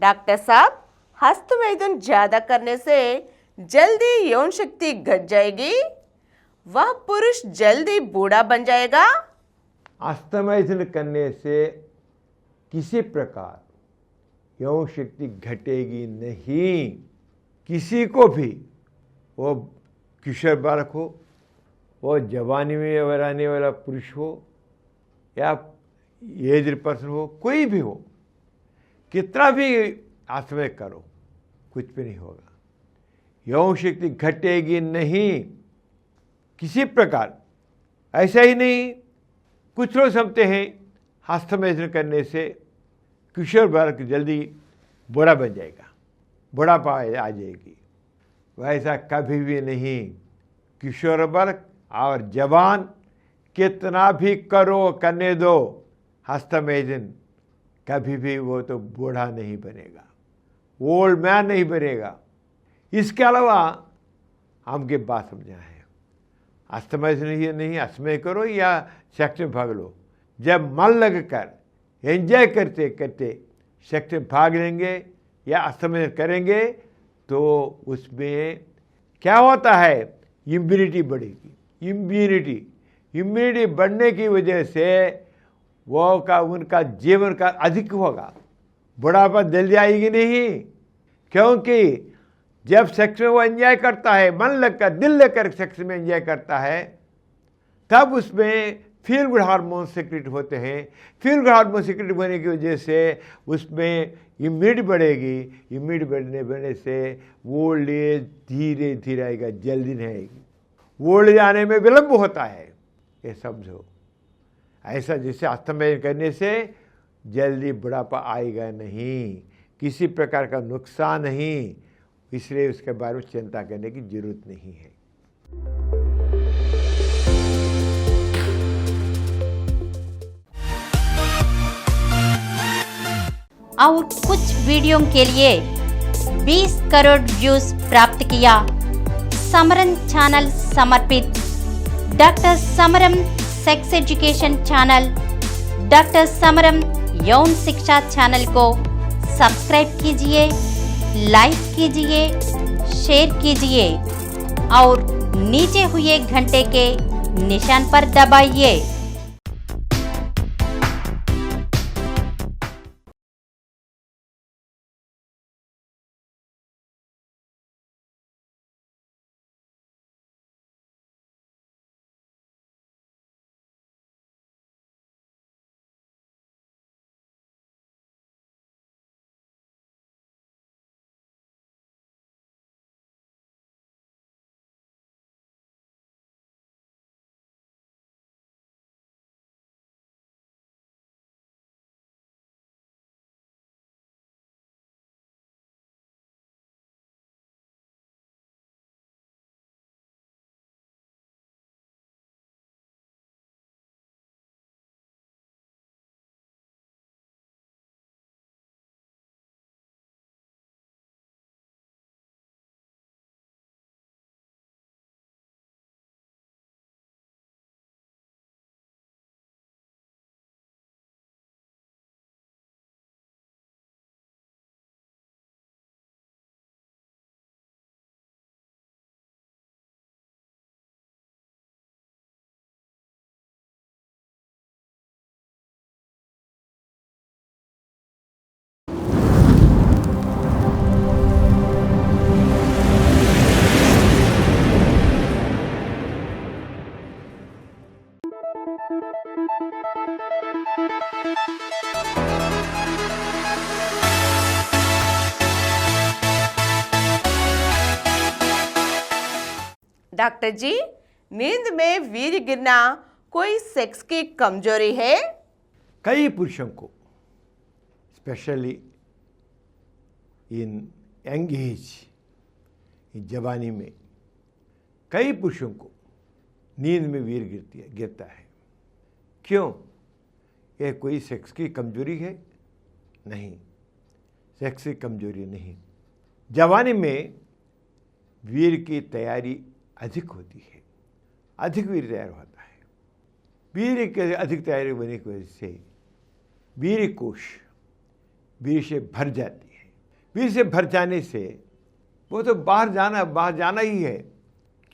Doctor साहब, हस्तमैथुन ज्यादा करने से जल्दी यौन शक्ति घट जाएगी? वह पुरुष जल्दी बूढ़ा बन जाएगा? हस्तमैथुन करने से किसी प्रकार यौन शक्ति घटेगी नहीं। किसी को भी, वो किशोर बालक हो, वो जवानी में रहने वाला पुरुष हो या एज्ड पर्सन हो, कोई भी हो, कितना भी आत्मय करो कुछ भी नहीं होगा, यौन शक्ति घटेगी नहीं किसी प्रकार। ऐसा ही नहीं, कुछ लोग समझते हैं हस्तमैथुन करने से किशोर बालक जल्दी बूढ़ा बन जाएगा, बुढ़ापा आ जाएगी। वैसा कभी भी नहीं। किशोर बालक और जवान कितना भी करो, करने दो, हस्तमैथुन कभी भी वो तो बूढ़ा नहीं बनेगा, ओल्ड मैन नहीं बनेगा। इसके अलावा हमके बात समझना है, हस्तमैथुन ही नहीं, हस्तमय करो या सेक्स में भाग लो। जब मन लग कर एंजॉय करते करते सेक्स में भाग लेंगे या हस्तमैथुन करेंगे तो उसमें क्या होता है, इम्यूनिटी बढ़ेगी। इम्यूनिटी बढ़ने की वजह से वो का उनका जीवन का अधिक होगा, बुढ़ापा जल्दी आएगी नहीं। क्योंकि जब सेक्स में वो एंजॉय करता है, मन लगकर दिल लेकर सेक्स में एंजॉय करता है, तब उसमें फील गुड हार्मोन सिक्रेट होते हैं। फील गुड हार्मोन सिक्रेट होने की वजह से उसमें इम्यूनिटी बढ़ेगी। इम्यूनिटी बढ़ने से ओल्ड एज धीरे धीरे आएगा, जल्दी नहीं आएगी। ओल्ड एज आने में विलंब होता है, ये समझो। ऐसा जैसे हस्तमैथुन करने से जल्दी बुढ़ापा आएगा नहीं, किसी प्रकार का नुकसान नहीं, इसलिए उसके बारे में चिंता करने की जरूरत नहीं है। और कुछ वीडियो के लिए 20 करोड़ व्यूज प्राप्त किया। समरन चैनल समर्पित doctor समरम sex education channel, doctor समरम यौन शिक्षा चैनल को सब्सक्राइब कीजिए, लाइक कीजिए, शेयर कीजिए और नीचे हुए घंटे के निशान पर दबाइए। डॉक्टर जी, नींद में वीर्य गिरना कोई सेक्स की कमजोरी है? कई पुरुषों को, स्पेशली इन यंग एज, जवानी में कई पुरुषों को नींद में वीर्य गिरता है। क्यों? यह कोई सेक्स की कमजोरी है? नहीं, सेक्स की कमजोरी नहीं। जवानी में वीर्य की तैयारी अधिक होती है, अधिक वीर्य तैयार होता है। वीर्य के अधिक तैयारी होने की वजह से वीर्य कोश वीर्य से भर जाती है। वीर से भर जाने से वो तो बाहर जाना ही है,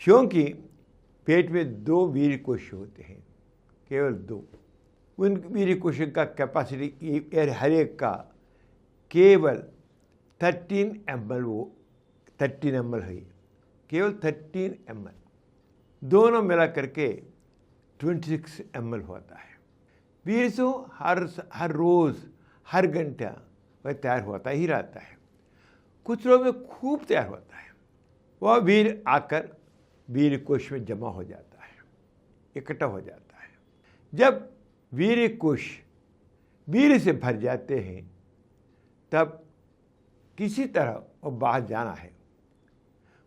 क्योंकि पेट में 2 वीर कोश होते हैं, केवल 2। उन वीर कोश का कैपेसिटी हर एक का केवल 13 ml, वो 13 ml है, केवल 13 ml, दोनों मिला करके 26 ml होता है। वीर तो हर रोज़ हर घंटा वह तैयार होता ही रहता है। कुछ लोगों में खूब तैयार होता है, वह वीर आकर वीर कोश में जमा हो जाता है, इकट्ठा हो जाता है। जब वीर कोश वीर से भर जाते हैं तब किसी तरह वो बाहर जाना है।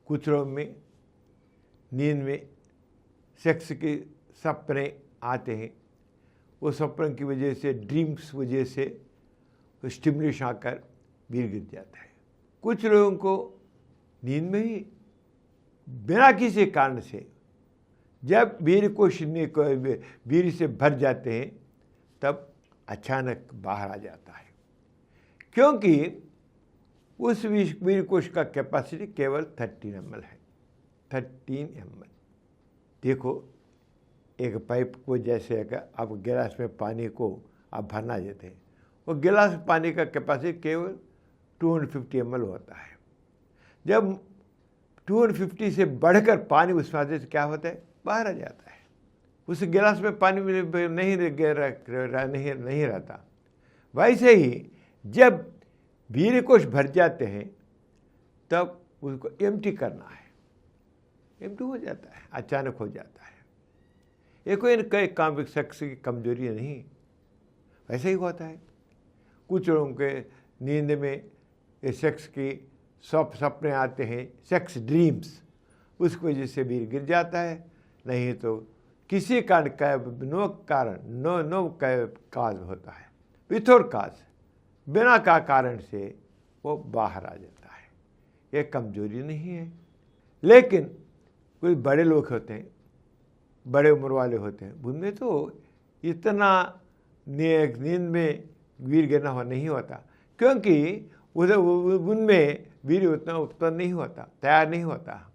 कुछ लोगों में नींद में सेक्स के सपने आते हैं, वो सपने की वजह से, ड्रीम्स वजह से स्टिमुलेशन आकर वीर गिर जाता है। कुछ लोगों को नींद में ही बिना किसी कारण से जब वीर कोश वीर से भर जाते हैं तब अचानक बाहर आ जाता है, क्योंकि उस वीर कोश का कैपेसिटी केवल 13 ml है। 13 ml। देखो, एक पाइप को जैसे आप गिलास में पानी को आप भरना देते हैं, वो गिलास पानी का कैपेसिटी केवल 250 ml होता है। जब 250 से बढ़कर पानी उस वजह से क्या होता है, बाहर आ जाता है। उस गिलास में पानी नहीं रहता। वैसे ही जब वीर कोश भर जाते हैं तब उसको एम्प्टी करना है, एम्प्टी हो जाता है, अचानक हो जाता है। ये कोई काम शख्स की कमजोरी नहीं, वैसे ही होता है। कुछ लोगों के नींद में सेक्स की सपने आते हैं, सेक्स ड्रीम्स, उसकी वजह से वीर गिर जाता है। नहीं तो किसी कारण का नो काज होता है, विथआउट काज, बिना का कारण से वो बाहर आ जाता है। ये कमजोरी नहीं है। लेकिन कुछ बड़े लोग होते हैं, बड़े उम्र वाले होते हैं, उनमें तो इतना नींद में वीर गिरना नहीं होता, क्योंकि उनमें वीर उतना उत्पन्न नहीं होता, तैयार नहीं होता।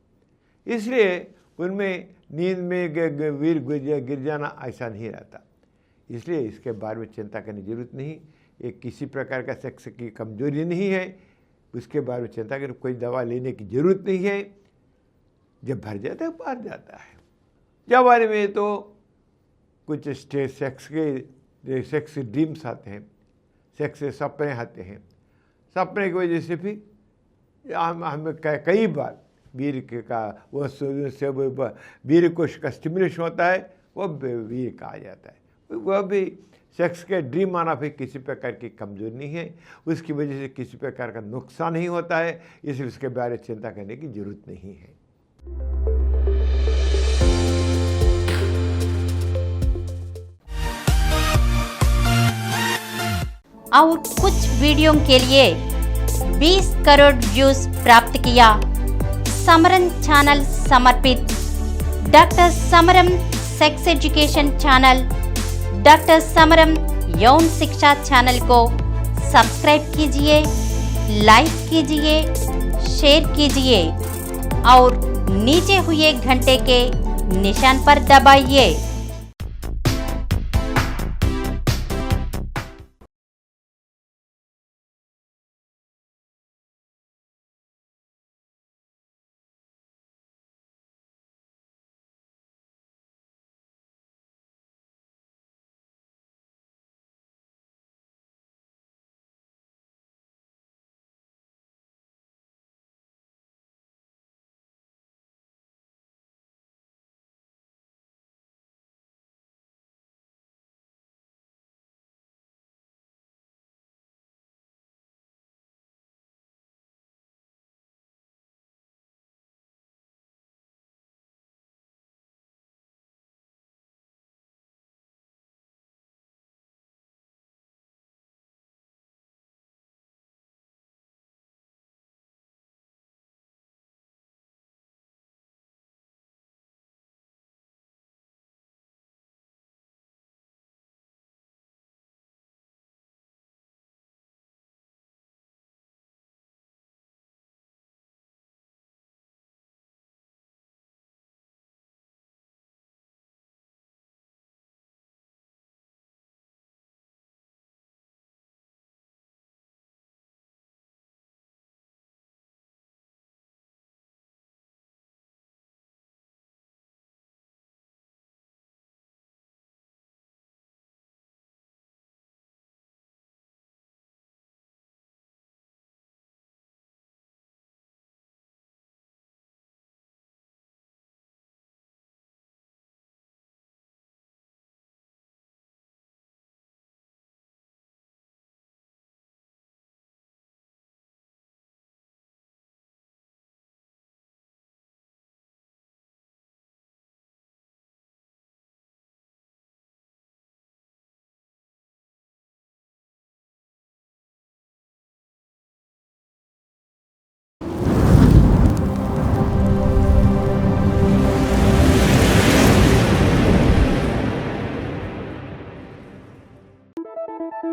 इसलिए उनमें नींद में वीर गिर जाना ऐसा नहीं रहता। इसलिए इसके बारे में चिंता करने की जरूरत नहीं। ये किसी प्रकार का सेक्स की कमजोरी नहीं है, उसके बारे में चिंता करने कोई दवा लेने की जरूरत नहीं है। जब भर जाता है बाहर जाता है। जवानी में तो कुछ सेक्स ड्रीम्स आते हैं, सेक्स से सपने आते हैं। सपने की वजह से भी हमें कई बार वीर का वीर कोश का स्टिमुलेशन होता है, वो वीर का आ जाता है। वह भी सेक्स के ड्रीम आना भी किसी प्रकार की कमजोरी नहीं है, उसकी वजह से किसी प्रकार का नुकसान नहीं होता है, इसलिए उसके बारे में चिंता करने की जरूरत नहीं है। और कुछ वीडियो के लिए 20 करोड़ व्यूज प्राप्त किया। समरन चैनल समर्पित doctor समरम sex education channel, doctor समरम यौन शिक्षा चैनल को सब्सक्राइब कीजिए, लाइक कीजिए, शेयर कीजिए और नीचे हुए घंटे के निशान पर दबाइए।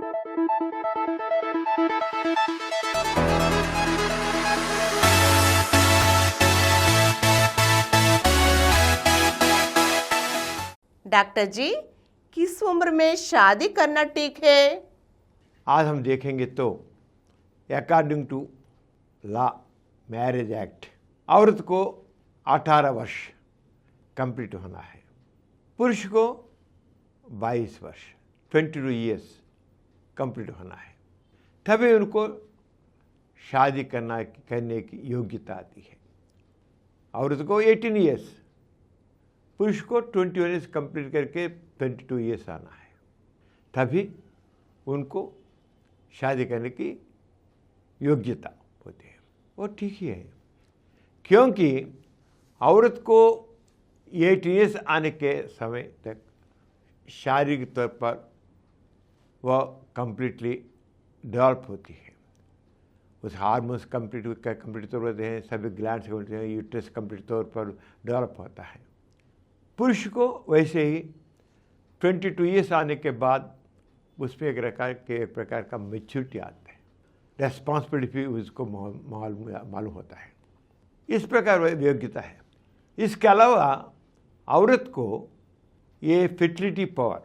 डॉक्टर जी, किस उम्र में शादी करना ठीक है? आज हम देखेंगे तो according to law marriage act औरत को 18 वर्ष कंप्लीट होना है, पुरुष को 22 वर्ष 22 ईयर्स कंप्लीट होना है, तभी उनको शादी करने की योग्यता आती है। औरत को 18 ईयर्स, पुरुष को 21 ईयर्स कंप्लीट करके 22 ईयर्स आना है, तभी उनको शादी करने की योग्यता होती है। वो ठीक ही है, क्योंकि औरत को 8 ईयर्स आने के समय तक शारीरिक तौर पर वह कंप्लीटली डेवलप होती है। उस हार्मोन्स कंप्लीट तौर पर होते हैं, सभी ग्लैंड्स होते हैं, यूट्रस कंप्लीट तौर पर डेवलप होता है। पुरुष को वैसे ही 22 ईयर्स आने के बाद उसमें एक प्रकार का मैच्योरिटी आता है, रेस्पॉन्सिबिलिटी भी उसको मालूम होता है। इस प्रकार वह योग्यता है। इसके अलावा औरत को ये फर्टिलिटी पावर,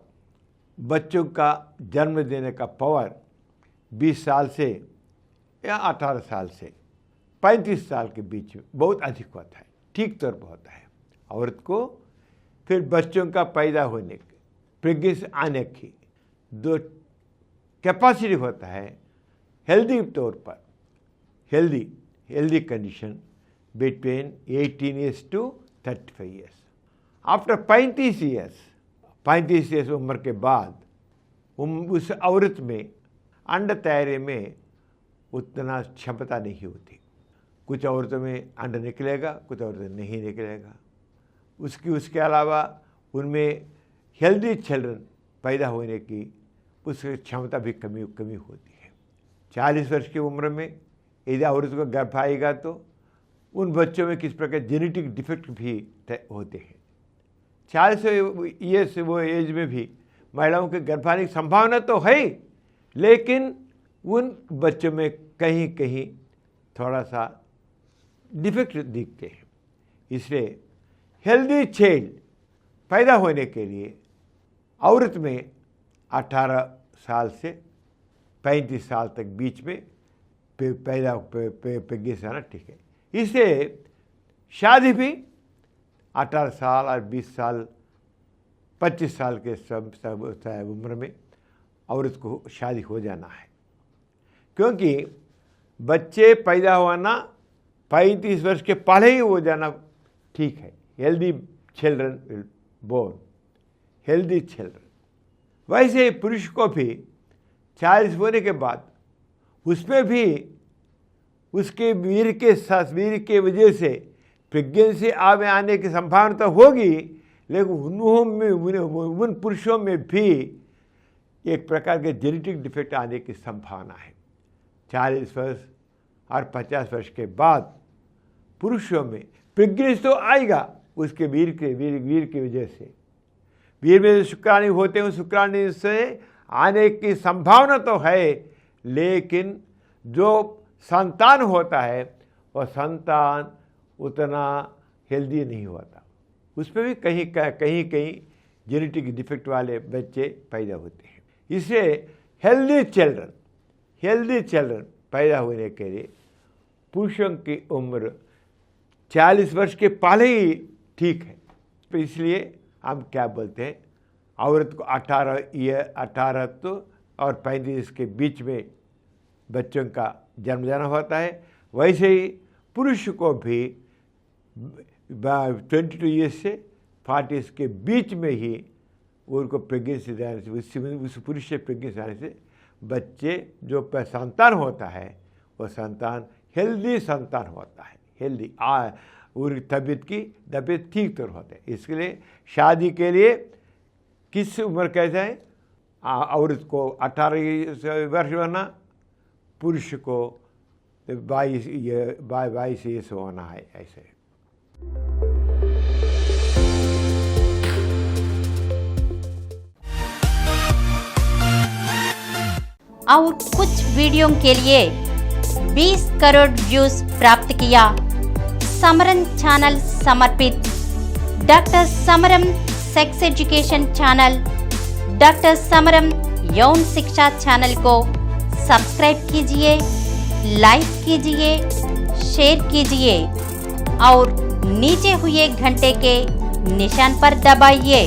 बच्चों का जन्म देने का पावर 20 साल से या 18 साल से 35 साल के बीच में बहुत अधिक होता है, ठीक तौर पर होता है। औरत को फिर बच्चों का पैदा होने के, प्रेगनेंसी आने की दो कैपेसिटी होता है, हेल्दी तौर पर, healthy condition between 18 years to 35 years. After 35 years उम्र के बाद उस औरत में अंड तैयारी में उतना क्षमता नहीं होती। कुछ औरतों में अंड निकलेगा, कुछ औरतें नहीं निकलेगा। उसके अलावा उनमें हेल्दी चिल्ड्रन पैदा होने की उसकी क्षमता भी कमी होती है। 40 वर्ष की उम्र में यदि औरत को गर्भ आएगा तो उन बच्चों में किस प्रकार जेनेटिक डिफेक्ट भी होते हैं। 40 ईयर्स वो एज में भी महिलाओं के गर्भ आने की संभावना तो है, लेकिन उन बच्चों में कहीं कहीं थोड़ा सा डिफेक्ट दिखते हैं। इसलिए हेल्दी चाइल्ड पैदा होने के लिए औरत में 18 साल से 35 साल तक बीच में प्रेगनेंसी आना ठीक है। इससे शादी भी 18 साल और 20 साल 25 साल के सब उम्र में औरत को शादी हो जाना है, क्योंकि बच्चे पैदा होना 35 वर्ष के पहले ही हो जाना ठीक है। Healthy children will born, healthy children. वैसे ही पुरुष को भी 40 होने के बाद उसमें भी उसके वीर के वजह से प्रेगनेंसी आने की संभावना तो होगी, लेकिन उन पुरुषों में भी एक प्रकार के जेनेटिक डिफेक्ट आने की संभावना है। 40 वर्ष और 50 वर्ष के बाद पुरुषों में प्रेगनेंसी तो आएगा, उसके वीर की वजह से। वीर में शुक्राणु होते हैं, शुक्राणु से आने की संभावना तो है, लेकिन जो संतान होता है वह संतान उतना हेल्दी नहीं होता। उसमें भी कहीं जेनेटिक डिफेक्ट वाले बच्चे पैदा होते हैं। इससे हेल्दी चिल्ड्रन पैदा होने के लिए पुरुषों की उम्र 40 वर्ष के पहले ही ठीक है। तो इसलिए हम क्या बोलते हैं, औरत को 18 तो और 35 के बीच में बच्चों का जन्म देना होता है। वैसे ही पुरुष को भी 22 ईयर्स से 40 के बीच में ही उनको प्रेगनेंसी देने से, उस पुरुष से प्रेगनेंसी आने से बच्चे जो संतान होता है वो संतान हेल्दी संतान होता है, हेल्दी और तबीयत ठीक तो होते हैं। इसलिए शादी के लिए किस उम्र कैसे है, औरत को 18 वर्ष होना, पुरुष को 22 ईयर्स होना है। ऐसे और कुछ वीडियो के लिए 20 करोड़ व्यूज प्राप्त किया। समरन चैनल समर्पित doctor समरम sex education channel, doctor समरम यौन शिक्षा चैनल को सब्सक्राइब कीजिए, लाइक कीजिए, शेयर कीजिए और नीचे हुए घंटे के निशान पर दबाइए।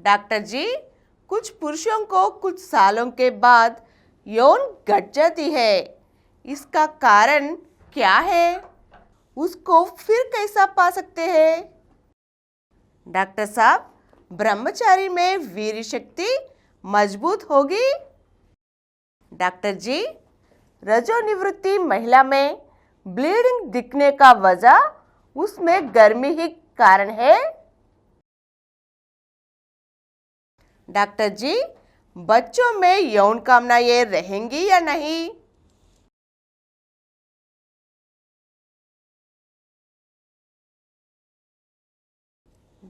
डॉक्टर जी, कुछ पुरुषों को कुछ सालों के बाद यौन घट जाती है, इसका कारण क्या है? उसको फिर कैसा पा सकते हैं? डॉक्टर साहब, ब्रह्मचारी में वीर्य शक्ति मजबूत होगी? डॉक्टर जी, रजोनिवृत्ति महिला में ब्लीडिंग दिखने का वजह उसमें गर्मी ही कारण है? डॉक्टर जी, बच्चों में यौन कामनाएं रहेंगी या नहीं?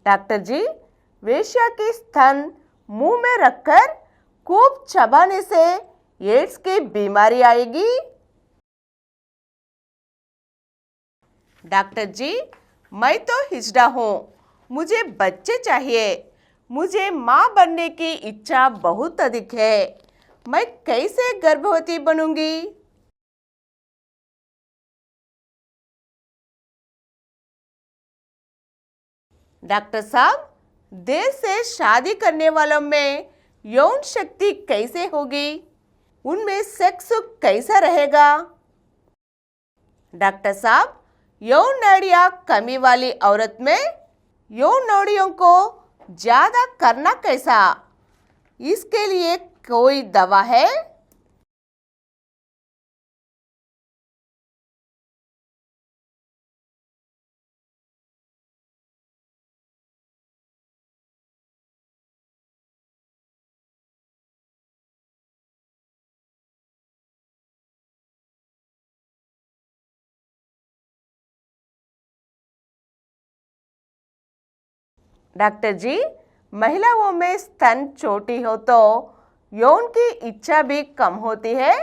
डॉक्टर जी, वेश्या की स्तन मुंह में रखकर खूब चबाने से एड्स की बीमारी आएगी? डॉक्टर जी, मैं तो हिजड़ा हूँ, मुझे बच्चे चाहिए, मुझे माँ बनने की इच्छा बहुत अधिक है, मैं कैसे गर्भवती बनूंगी? डॉक्टर साहब, देर से शादी करने वालों में यौन शक्ति कैसे होगी? उनमें सेक्स कैसा रहेगा? डॉक्टर साहब, यौन नाड़ियाँ कमी वाली औरत में यौन नाड़ियों को ज्यादा करना कैसा? इसके लिए कोई दवा है? डॉक्टर जी, महिलाओं में स्तन छोटी हो तो यौन की इच्छा भी कम होती है?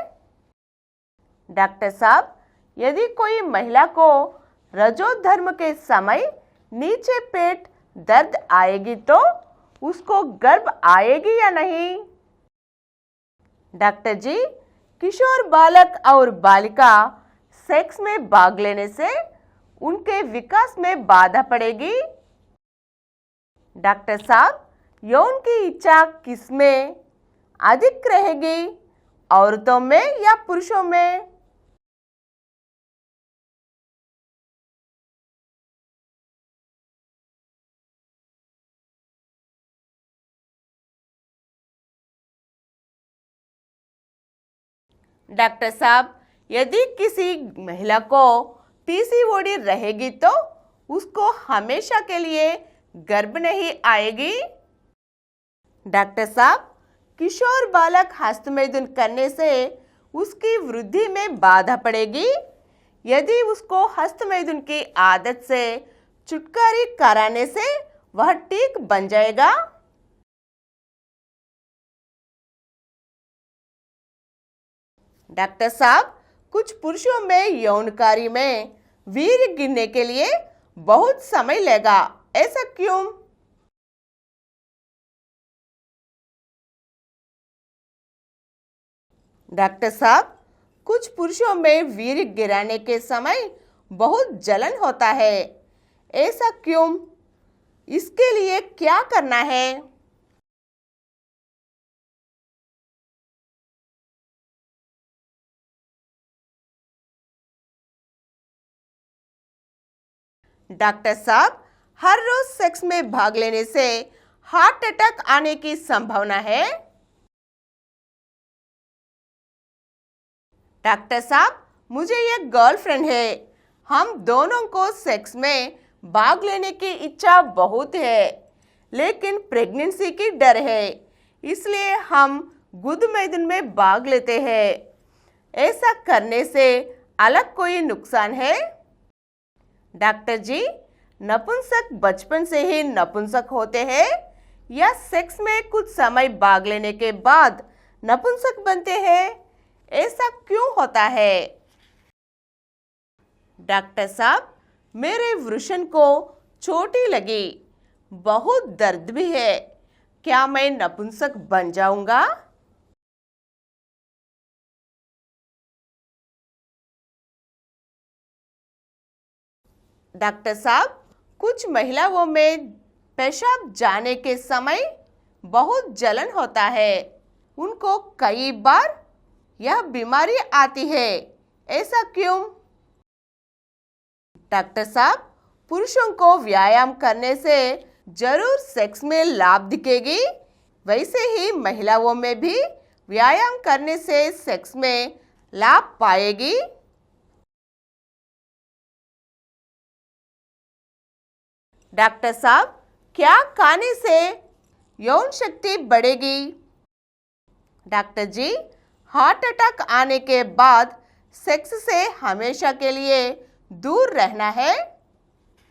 डॉक्टर साहब, यदि कोई महिला को रजोधर्म के समय नीचे पेट दर्द आएगी तो उसको गर्भ आएगी या नहीं? डॉक्टर जी, किशोर बालक और बालिका सेक्स में भाग लेने से उनके विकास में बाधा पड़ेगी? डॉक्टर साहब, यौन की इच्छा किसमें अधिक रहेगी, औरतों में या पुरुषों में? डॉक्टर साहब, यदि किसी महिला को पीसीओडी रहेगी तो उसको हमेशा के लिए गर्भ नहीं आएगी? डॉक्टर साहब, किशोर बालक हस्तमैथुन करने से उसकी वृद्धि में बाधा पड़ेगी? यदि उसको हस्तमैथुन की आदत से छुटकारा कराने से वह ठीक बन जाएगा? डॉक्टर साहब, कुछ पुरुषों में यौन कार्य में वीर्य गिरने के लिए बहुत समय लेगा, ऐसा क्यों? डॉक्टर साहब, कुछ पुरुषों में वीर्य गिराने के समय बहुत जलन होता है, ऐसा क्यों? इसके लिए क्या करना है? डॉक्टर साहब, हर रोज सेक्स में भाग लेने से हार्ट अटैक आने की संभावना है? डॉक्टर साहब, मुझे एक गर्लफ्रेंड है। हम दोनों को सेक्स में भाग लेने की इच्छा बहुत है, लेकिन प्रेगनेंसी की डर है, इसलिए हम गुद मैथुन में भाग लेते हैं। ऐसा करने से अलग कोई नुकसान है? डॉक्टर जी, नपुंसक बचपन से ही नपुंसक होते हैं या सेक्स में कुछ समय भाग लेने के बाद नपुंसक बनते हैं? ऐसा क्यों होता है? डॉक्टर साहब, मेरे वृषण को चोटी लगी, बहुत दर्द भी है, क्या मैं नपुंसक बन जाऊंगा? डॉक्टर साहब, कुछ महिलाओं में पेशाब जाने के समय बहुत जलन होता है, उनको कई बार यह बीमारी आती है, ऐसा क्यों? डॉक्टर साहब, पुरुषों को व्यायाम करने से जरूर सेक्स में लाभ दिखेगी, वैसे ही महिलाओं में भी व्यायाम करने से सेक्स में लाभ पाएगी? डॉक्टर साहब, क्या खाने से यौन शक्ति बढ़ेगी? डॉक्टर जी, हार्ट अटैक आने के बाद सेक्स से हमेशा के लिए दूर रहना है?